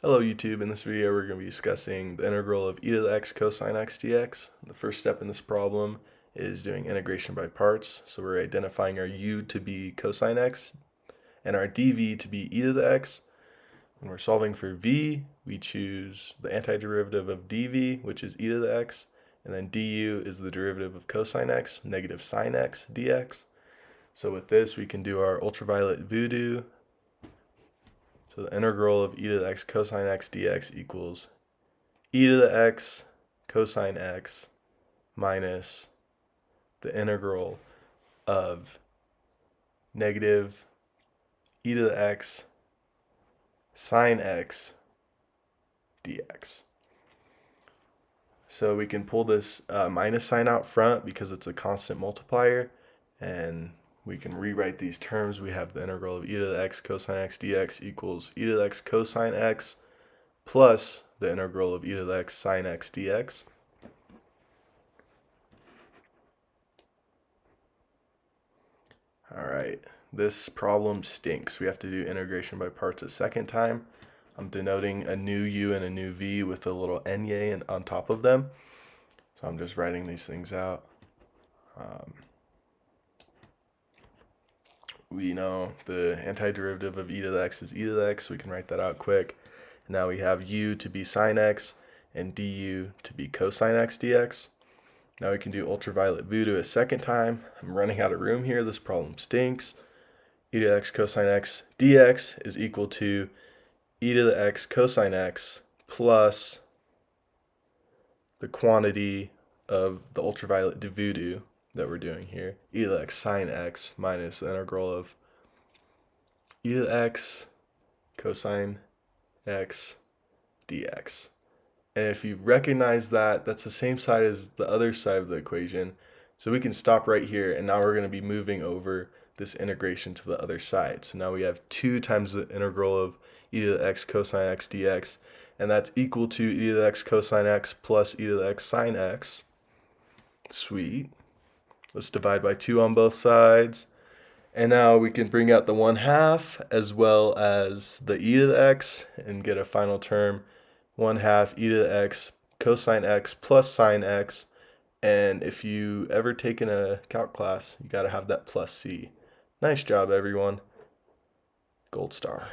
Hello YouTube, in this video we're going to be discussing the integral of e to the x cosine x dx. The first step in this problem is doing integration by parts. So we're identifying our u to be cosine x and our dv to be e to the x. When we're solving for v, we choose the antiderivative of dv, which is e to the x, and then du is the derivative of cosine x, negative sine x dx. So with this we can do our ultraviolet voodoo. So the integral of e to the x cosine x dx equals e to the x cosine x minus the integral of negative e to the x sine x dx. So we can pull this minus sign out front because it's a constant multiplier, and we can rewrite these terms. We have the integral of e to the x cosine x dx equals e to the x cosine x plus the integral of e to the x sine x dx. Alright, this problem stinks. We have to do integration by parts a second time. I'm denoting a new u and a new v with a little nye on top of them. So I'm just writing these things out. We know the antiderivative of e to the x is e to the x. We can write that out quick. Now we have u to be sine x and du to be cosine x dx. Now we can do ultraviolet voodoo a second time. I'm running out of room here. This problem stinks. E to the x cosine x dx is equal to e to the x cosine x plus the quantity of the ultraviolet voodoo that we're doing here, e to the x sine x minus the integral of e to the x cosine x dx. And if you recognize that, that's the same side as the other side of the equation. So we can stop right here, and now we're going to be moving over this integration to the other side. So now we have 2 times the integral of e to the x cosine x dx, and that's equal to e to the x cosine x plus e to the x sine x. Sweet. Let's divide by 2 on both sides. And now we can bring out the 1/2 as well as the e to the x and get a final term, 1/2 e to the x cosine x plus sine x. And if you ever taken a calc class, you got to have that plus c. Nice job, everyone. Gold star.